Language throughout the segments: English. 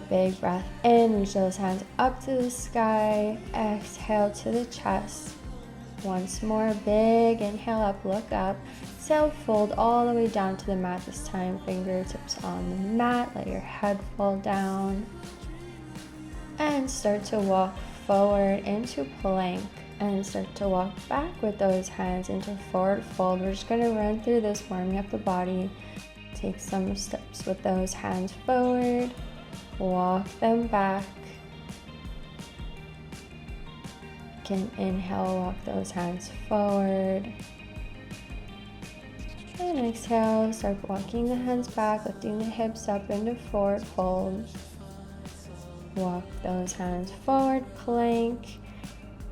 big breath in, reach those hands up to the sky, exhale to the chest. Once more, big inhale up, look up, exhale, fold all the way down to the mat this time, fingertips on the mat, let your head fall down, and start to walk forward into plank, and start to walk back with those hands into forward fold. We're just going to run through this, warming up the body. Take some steps with those hands forward, walk them back. Can inhale, walk those hands forward, and exhale, start walking the hands back, lifting the hips up into forward fold. Walk those hands forward, plank.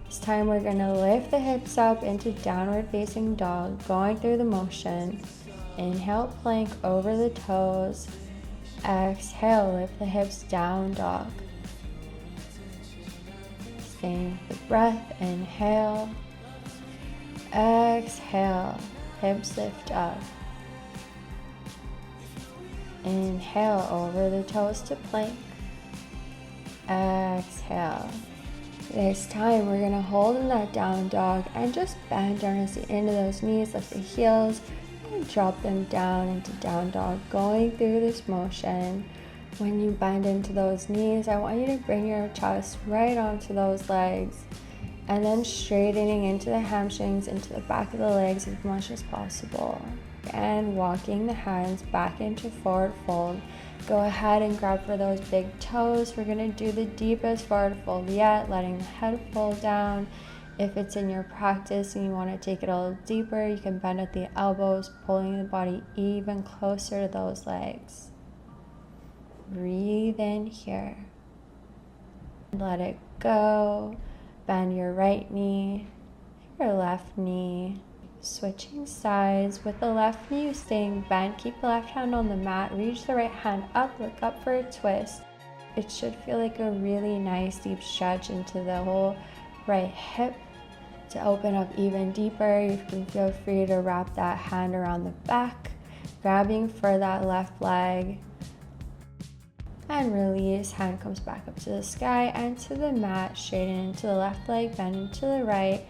This time we're going to lift the hips up into downward facing dog, going through the motion. Inhale, plank over the toes. Exhale, lift the hips down, dog. Staying with the breath, inhale, exhale, hips lift up. Inhale, over the toes to plank. Exhale. This time we're going to hold in that down dog and just bend down into those knees, lift the heels, and drop them down into down dog, going through this motion. When you bend into those knees, I want you to bring your chest right onto those legs and then straightening into the hamstrings, into the back of the legs as much as possible. And walking the hands back into forward fold. Go ahead and grab for those big toes. We're going to do the deepest forward fold yet, letting the head fall down. If it's in your practice and you want to take it a little deeper, you can bend at the elbows, pulling the body even closer to those legs. Breathe in here. Let it go. Bend your right knee, your left knee. Switching sides with the left knee staying bent. Keep the left hand on the mat. Reach the right hand up. Look up for a twist. It should feel like a really nice deep stretch into the whole right hip. To open up even deeper, you can feel free to wrap that hand around the back, grabbing for that left leg. And release, hand comes back up to the sky and to the mat, straighten into the left leg, bend into the right.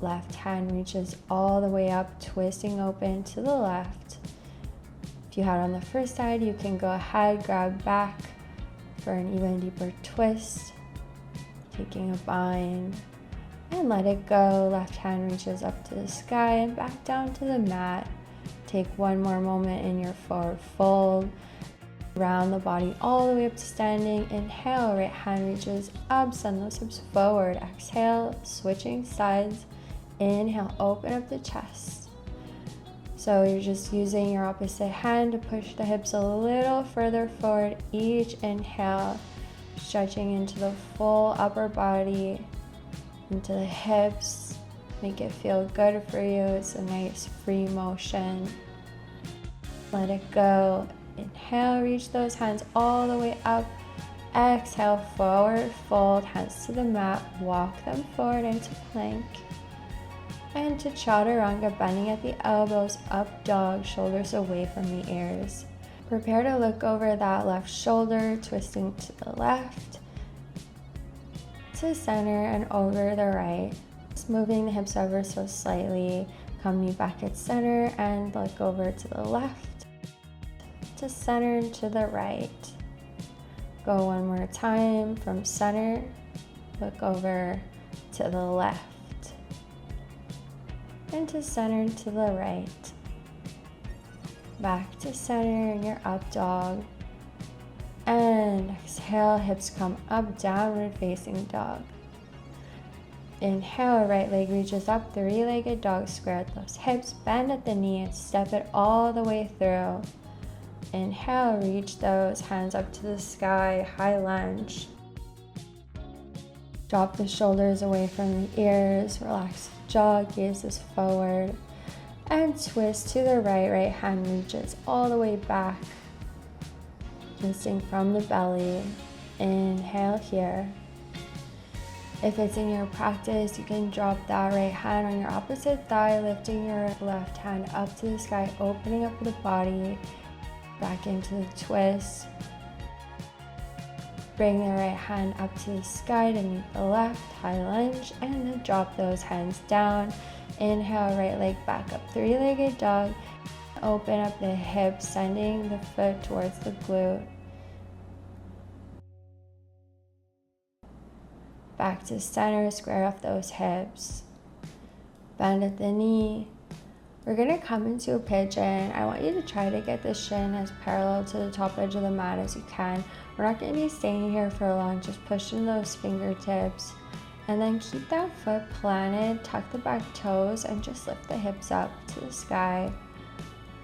Left hand reaches all the way up, twisting open to the left. If you had on the first side, you can go ahead, grab back for an even deeper twist. Taking a bind and let it go. Left hand reaches up to the sky and back down to the mat. Take one more moment in your forward fold. Round the body all the way up to standing. Inhale, right hand reaches up, send those hips forward. Exhale, switching sides. Inhale, open up the chest. So you're just using your opposite hand to push the hips a little further forward. Each inhale, stretching into the full upper body, into the hips. Make it feel good for you. It's a nice free motion. Let it go. Inhale, reach those hands all the way up. Exhale, forward fold, hands to the mat. Walk them forward into plank. And to chaturanga, bending at the elbows, up dog, shoulders away from the ears. Prepare to look over that left shoulder, twisting to the left, to center, and over the right. Just moving the hips ever so slightly, coming back at center, and look over to the left, to center, and to the right. Go one more time from center, look over to the left, and to center, to the right. Back to center in your up dog. And exhale, hips come up, downward facing dog. Inhale, right leg reaches up, three-legged dog, square those hips, bend at the knee, and step it all the way through. Inhale, reach those hands up to the sky, high lunge. Drop the shoulders away from the ears, relax the jaw, gazes forward, and twist to the right. Right hand reaches all the way back, twisting from the belly. Inhale here. If it's in your practice, you can drop that right hand on your opposite thigh, lifting your left hand up to the sky, opening up the body, back into the twist. Bring the right hand up to the sky to meet the left, high lunge, and then drop those hands down. Inhale, right leg back up, three-legged dog. Open up the hips, sending the foot towards the glute. Back to center, square off those hips. Bend at the knee. We're gonna come into a pigeon. I want you to try to get the shin as parallel to the top edge of the mat as you can. We're not gonna be staying here for long, just push in those fingertips. And then keep that foot planted, tuck the back toes, and just lift the hips up to the sky.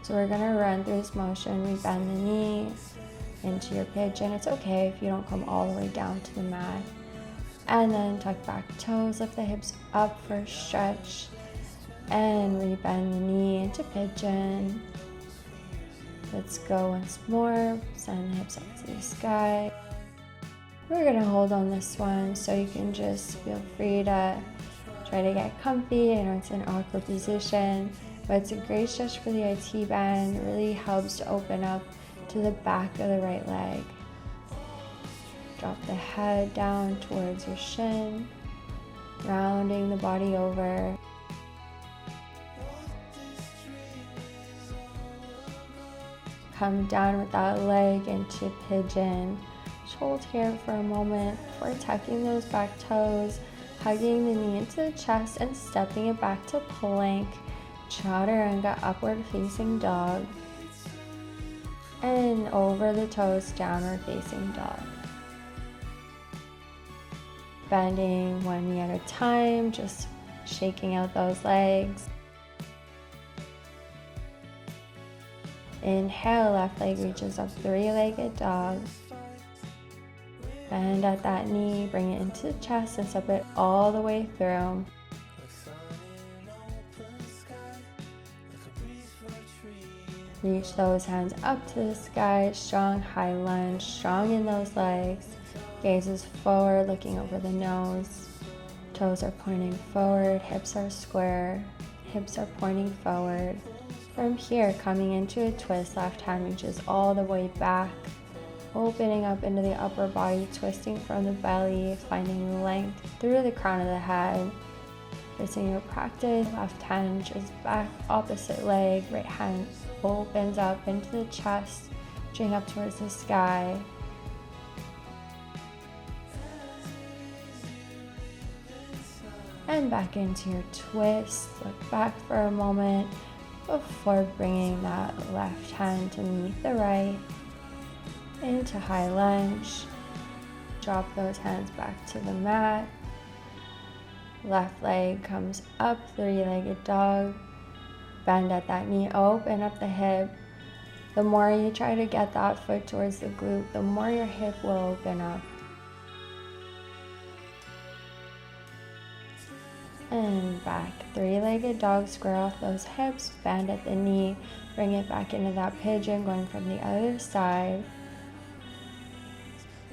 So we're gonna run through this motion. We bend the knee into your pigeon. It's okay if you don't come all the way down to the mat. And then tuck back toes, lift the hips up for a stretch. And rebend the knee into pigeon. Let's go once more. Send the hips up to the sky. We're gonna hold on this one, so you can just feel free to try to get comfy. I know it's an awkward position, but it's a great stretch for the IT band. It really helps to open up to the back of the right leg. Drop the head down towards your shin, rounding the body over. Come down with that leg into pigeon. Just hold here for a moment before tucking those back toes, hugging the knee into the chest and stepping it back to plank. Chaturanga, upward facing dog. And over the toes, downward facing dog. Bending one knee at a time, just shaking out those legs. Inhale, left leg reaches up, three-legged dog. Bend at that knee, bring it into the chest and step it all the way through. Reach those hands up to the sky, strong high lunge, strong in those legs. Gaze is forward, looking over the nose. Toes are pointing forward, hips are square, hips are pointing forward. From here, coming into a twist, left hand reaches all the way back, opening up into the upper body, twisting from the belly, finding length through the crown of the head. Facing your practice, left hand reaches back, opposite leg, right hand opens up into the chest, reaching up towards the sky. And back into your twist. Look back for a moment before bringing that left hand to meet the right. Into high lunge. Drop those hands back to the mat. Left leg comes up, three-legged dog. Bend at that knee, open up the hip. The more you try to get that foot towards the glute, the more your hip will open up. And back, three-legged dog, square off those hips, bend at the knee, bring it back into that pigeon, going from the other side.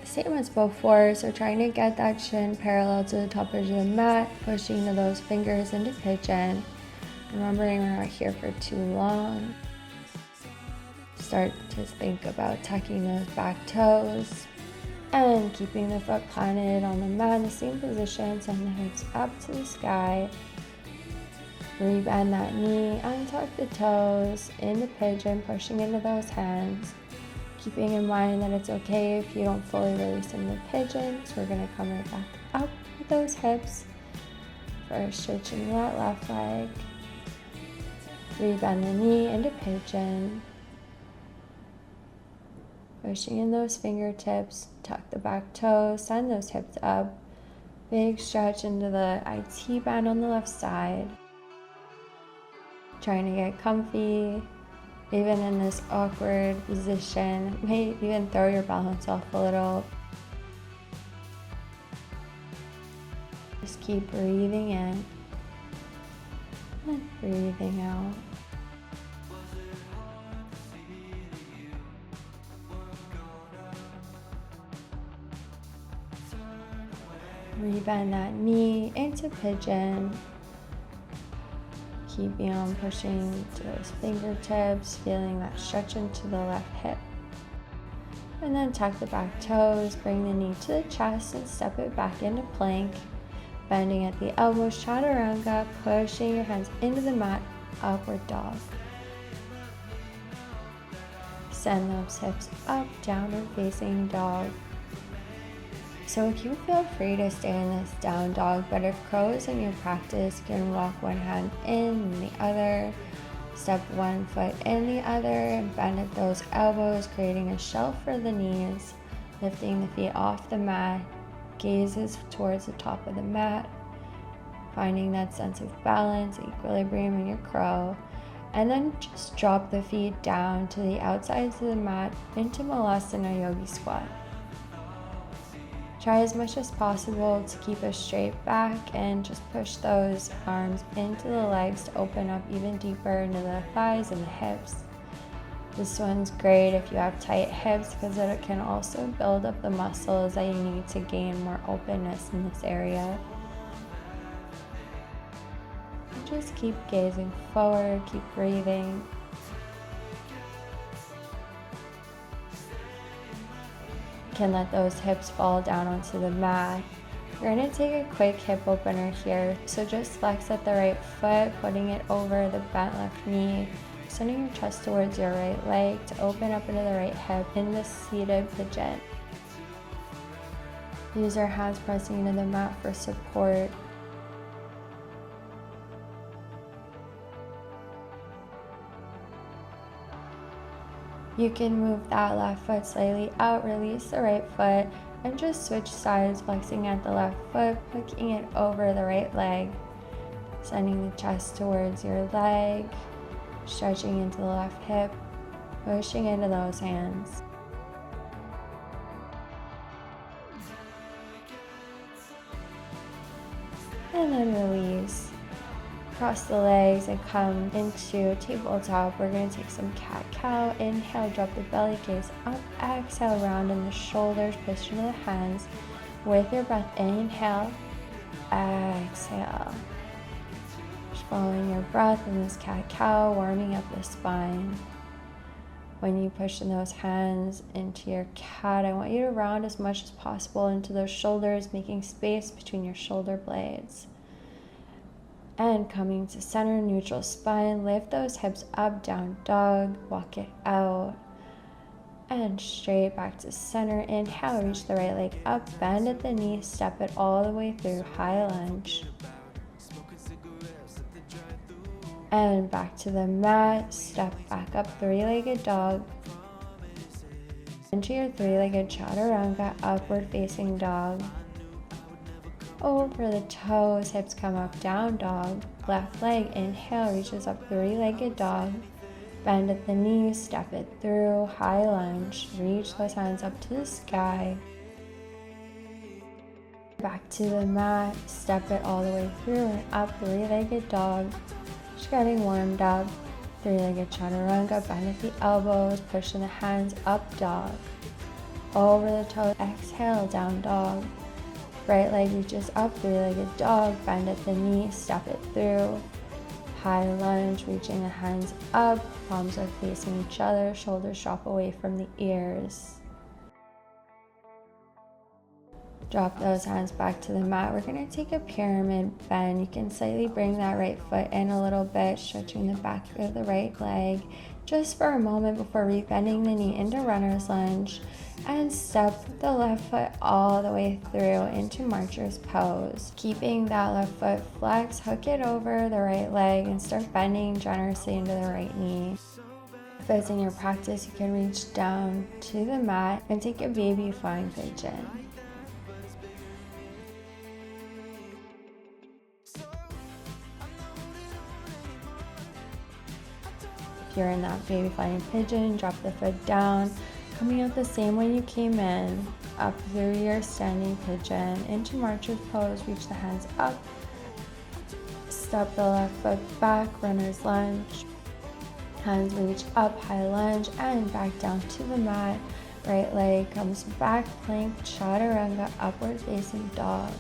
Same as before, so trying to get that shin parallel to the top edge of the mat, pushing to those fingers into pigeon. Remembering we're not here for too long. Start to think about tucking those back toes. And keeping the foot planted on the mat in the same position, send the hips up to the sky. Rebend that knee, untuck the toes, into pigeon, pushing into those hands. Keeping in mind that it's okay if you don't fully release into the pigeon, so we're gonna come right back up with those hips. First, stretching that left leg. Rebend the knee into pigeon. Pushing in those fingertips, tuck the back toes, send those hips up. Big stretch into the IT band on the left side. Trying to get comfy, even in this awkward position. May even throw your balance off a little. Just keep breathing in and breathing out. Rebend that knee into pigeon. Keeping on pushing to those fingertips, feeling that stretch into the left hip. And then tuck the back toes, bring the knee to the chest and step it back into plank. Bending at the elbows, chaturanga, pushing your hands into the mat, upward dog. Send those hips up, downward facing dog. So you feel free to stay in this down dog, but if crow is in your practice, you can walk one hand in and the other. Step one foot in the other and bend at those elbows, creating a shelf for the knees, lifting the feet off the mat, gazes towards the top of the mat, finding that sense of balance, equilibrium in your crow, and then just drop the feet down to the outsides of the mat into Malasana Yogi Squat. Try as much as possible to keep a straight back and just push those arms into the legs to open up even deeper into the thighs and the hips. This one's great if you have tight hips because it can also build up the muscles that you need to gain more openness in this area. Just keep gazing forward, keep breathing. Can let those hips fall down onto the mat. You're going to take a quick hip opener here. So just flex at the right foot, putting it over the bent left knee, sending your chest towards your right leg to open up into the right hip in the seated pigeon. Use your hands pressing into the mat for support. You can move that left foot slightly out, release the right foot, and just switch sides, flexing at the left foot, hooking it over the right leg, sending the chest towards your leg, stretching into the left hip, pushing into those hands. And then release. Cross the legs and come into tabletop. We're going to take some cat-cow. Inhale, drop the belly, gaze up. Exhale, round in the shoulders, push into the hands. With your breath, inhale, exhale. Just following your breath in this cat-cow, warming up the spine. When you push in those hands into your cat, I want you to round as much as possible into those shoulders, making space between your shoulder blades. And coming to center, neutral spine, lift those hips up, down dog, walk it out. And straight back to center. Inhale, reach the right leg up, bend at the knee, step it all the way through, high lunge. And back to the mat, step back up, three-legged dog. Into your three-legged chaturanga, upward facing dog. Over the toes, hips come up, down dog. Left leg, inhale, reaches up, three-legged dog. Bend at the knees, step it through, high lunge. Reach those hands up to the sky. Back to the mat, step it all the way through and up, three-legged dog. Just getting warmed up. Three-legged chaturanga, bend at the elbows, pushing the hands up dog. Over the toes, exhale, down dog. Right leg reaches up, three-legged dog, bend at the knee, step it through. High lunge, reaching the hands up, palms are facing each other, shoulders drop away from the ears. Drop those hands back to the mat. We're going to take a pyramid bend. You can slightly bring that right foot in a little bit, stretching the back of the right leg just for a moment before rebending the knee into runner's lunge. And step the left foot all the way through into marcher's pose. Keeping that left foot flexed, hook it over the right leg and start bending generously into the right knee. If it's in your practice, you can reach down to the mat and take a baby flying pigeon. If you're in that baby flying pigeon, drop the foot down. Coming out the same way you came in, up through your standing pigeon, into marcher's pose, reach the hands up, step the left foot back, runner's lunge, hands reach up, high lunge, and back down to the mat, right leg comes back, plank, chaturanga, upward facing dog,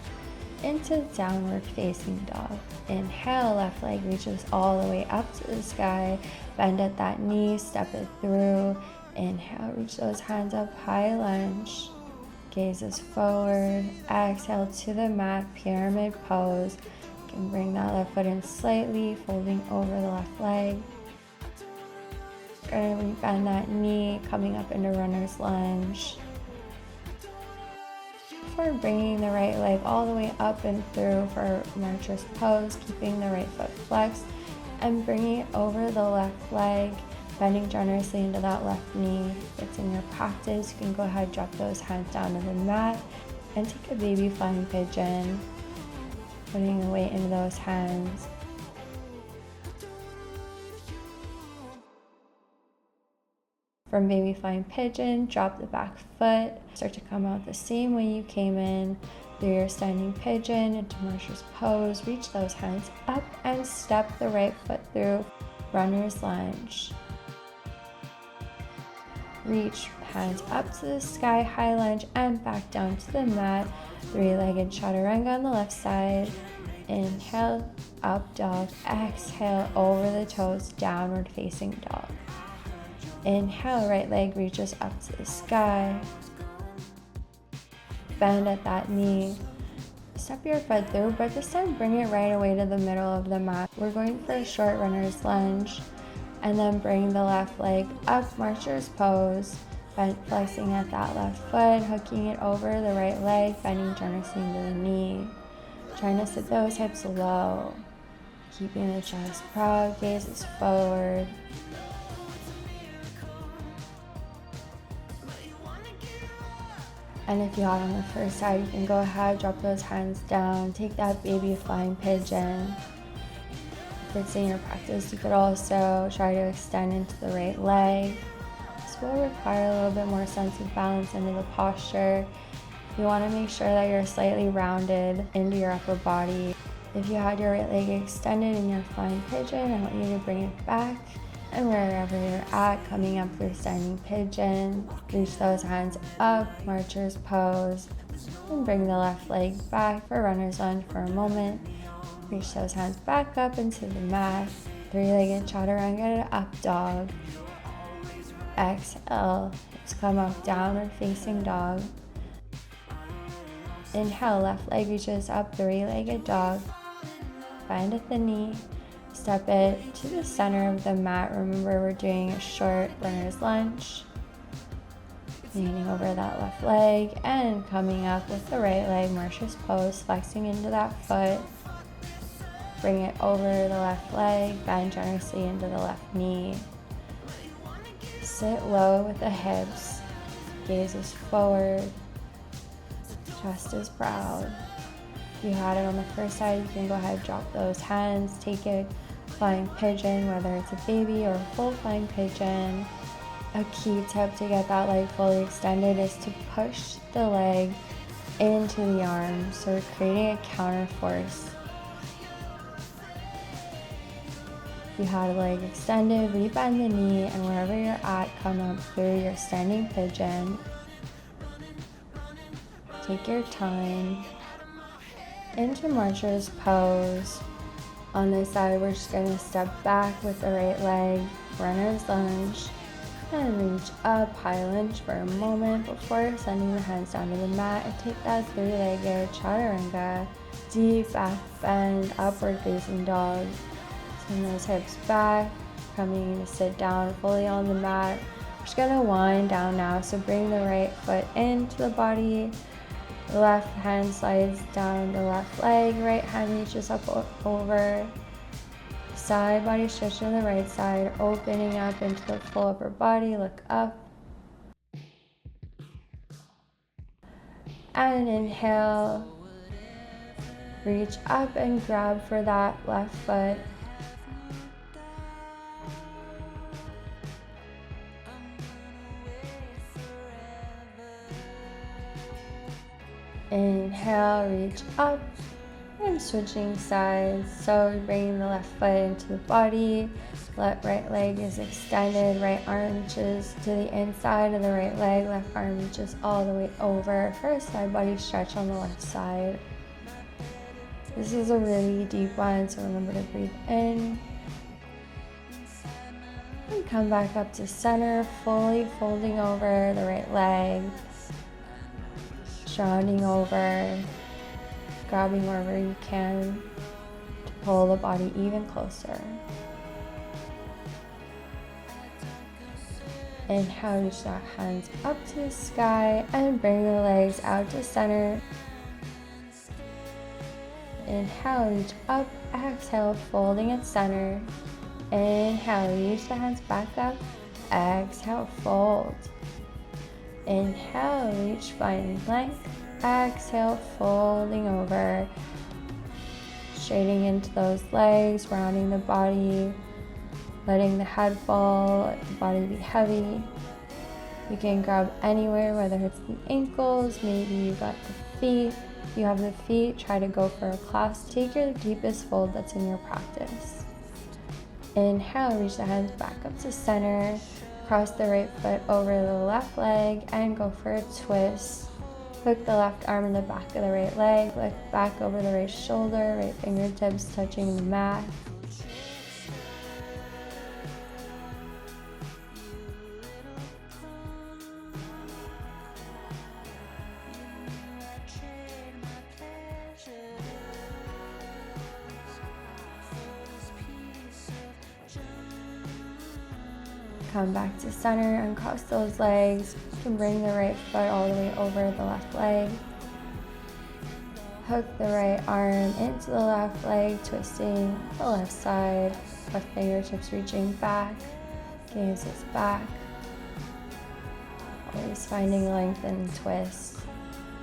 into downward facing dog. Inhale, left leg reaches all the way up to the sky, bend at that knee, step it through. Inhale, reach those hands up, high lunge. Gazes forward. Exhale to the mat, pyramid pose. You can bring that left foot in slightly, folding over the left leg. Gently bend that knee, coming up into runner's lunge. Before bringing the right leg all the way up and through for marcher's pose, keeping the right foot flexed and bringing it over the left leg, bending generously into that left knee. If it's in your practice, you can go ahead, drop those hands down to the mat and take a baby flying pigeon, putting the weight into those hands. From baby flying pigeon, drop the back foot, start to come out the same way you came in, through your standing pigeon into marcher's pose. Reach those hands up and step the right foot through runner's lunge. Reach hands up to the sky, high lunge, and back down to the mat. Three-legged chaturanga on the left side. Inhale, up dog. Exhale, over the toes, downward facing dog. Inhale, right leg reaches up to the sky. Bend at that knee. Step your foot through, but this time bring it right away to the middle of the mat. We're going for a short runner's lunge. And then bring the left leg up, marcher's pose. Flexing at that left foot, hooking it over the right leg, bending generously into the knee. Trying to sit those hips low. Keeping the chest proud, gazes forward. And if you are on the first side, you can go ahead, drop those hands down, take that baby flying pigeon. If it's in your practice, you could also try to extend into the right leg. This will require a little bit more sense of balance into the posture. You want to make sure that you're slightly rounded into your upper body. If you had your right leg extended in your flying pigeon, I want you to bring it back. And wherever you're at, coming up through standing pigeon, reach those hands up, marcher's pose, and bring the left leg back for runner's lunge for a moment. Reach those hands back up into the mat, three-legged chaturanga to up dog. Exhale, hips come up, downward facing dog. Inhale, left leg reaches up, three-legged dog. Bend at the knee. Step it to the center of the mat. Remember, we're doing a short runner's lunge. Leaning over that left leg and coming up with the right leg, marcher's pose, flexing into that foot. Bring it over the left leg, bend generously into the left knee. Sit low with the hips, gazes forward, chest is proud. If you had it on the first side, you can go ahead, drop those hands, take it flying pigeon, whether it's a baby or a full flying pigeon. A key tip to get that leg fully extended is to push the leg into the arm, so we're creating a counter force. If you had a leg extended, rebend the knee, and wherever you're at, come up through your standing pigeon. Take your time. Into marcher's pose. On this side, we're just going to step back with the right leg, runner's lunge, and reach up, high lunge for a moment before sending the hands down to the mat and take that three-legged chaturanga, deep back bend, upward facing dog. Send those hips back, coming to sit down fully on the mat. We're just going to wind down now, so bring the right foot into the body. The left hand slides down the left leg, right hand reaches up over. Side body stretch to the right side, opening up into the full upper body, look up. And inhale, reach up and grab for that left foot. Inhale, reach up, and switching sides. So bringing the left foot into the body, left right leg is extended, right arm reaches to the inside of the right leg, left arm reaches all the way over for a side body stretch on the left side. This is a really deep one, so remember to breathe in And come back up to center, fully folding over the right leg, rounding over, grabbing wherever you can to pull the body even closer. Inhale, reach the hands up to the sky and bring the legs out to center. Inhale, reach up, exhale, folding at center. Inhale, reach the hands back up, exhale, fold. Inhale, reach, find length, exhale, folding over, straightening into those legs, rounding the body, letting the head fall, let the body be heavy. You can grab anywhere, whether it's the ankles, maybe you got the feet. If you have the feet, try to go for a clasp. Take your deepest fold that's in your practice. Inhale, reach the hands back up to center. Cross the right foot over the left leg and go for a twist. Hook the left arm in the back of the right leg. Lift back over the right shoulder, right fingertips touching the mat. Come back to center, uncross those legs. You can bring the right foot all the way over the left leg. Hook the right arm into the left leg, twisting the left side. Left fingertips reaching back, gaze is back. Always finding length and twist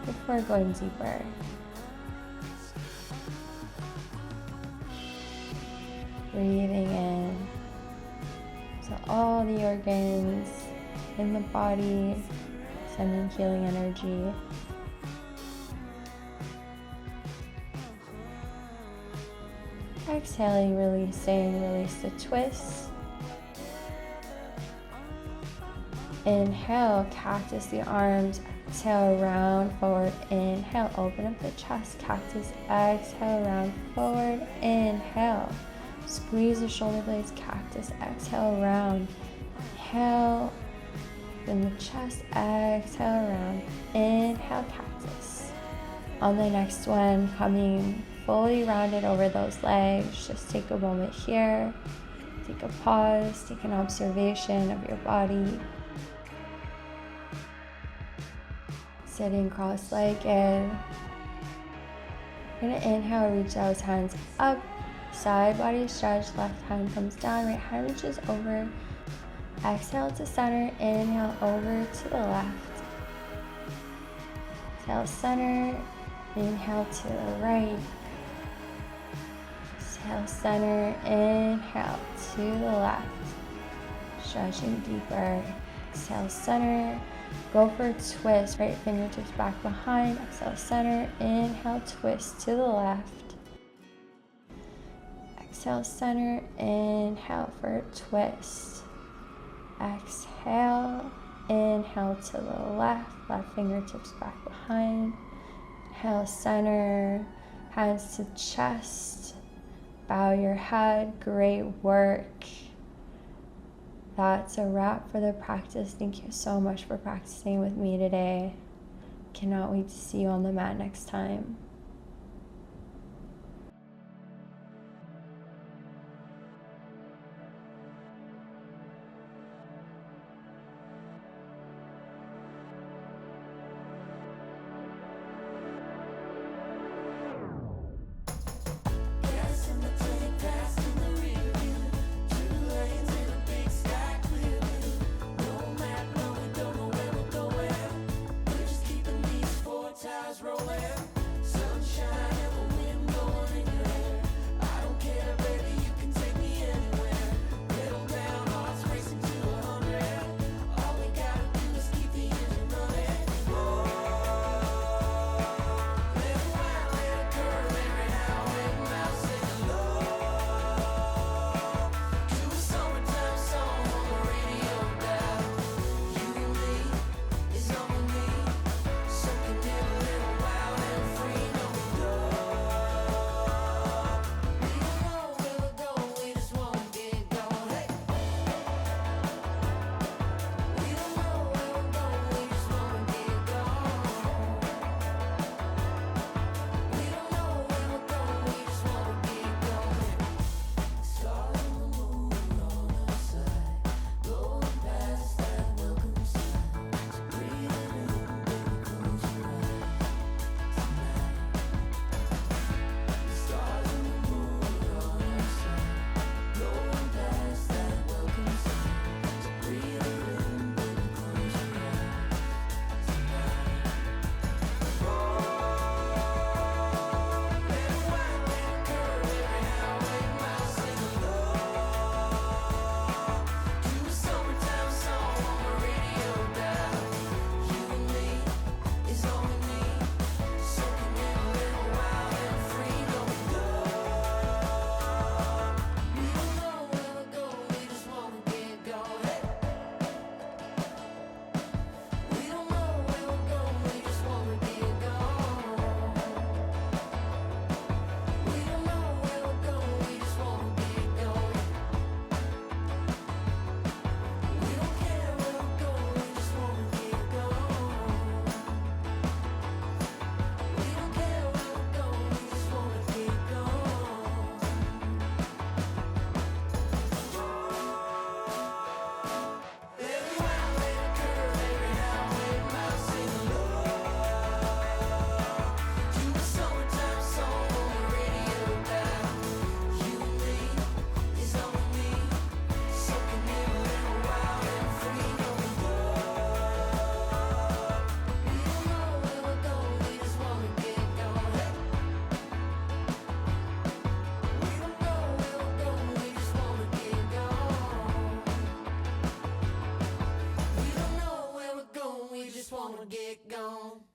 before going deeper. Breathing in. So all the organs in the body, sending healing energy. Exhaling, releasing, release the twist. Inhale, cactus the arms. Exhale, round forward. Inhale, open up the chest, cactus. Exhale, round forward. Inhale. Squeeze the shoulder blades, cactus, exhale, round. Inhale, open the chest, exhale, round. Inhale, cactus. On the next one, coming fully rounded over those legs, just take a moment here. Take a pause, take an observation of your body. Sitting cross-legged. You're gonna inhale, reach those hands up. Side body stretch, left hand comes down, right hand reaches over. Exhale to center, inhale over to the left. Exhale center, inhale to the right. Exhale center, inhale to the left. Stretching deeper. Exhale center, go for a twist, right fingertips back behind. Exhale center, inhale, twist to the left. Exhale, center, inhale for a twist. Exhale, inhale to the left, left fingertips back behind. Inhale, center, hands to chest. Bow your head, great work. That's a wrap for the practice. Thank you so much for practicing with me today. Cannot wait to see you on the mat next time. Rolling. get gone.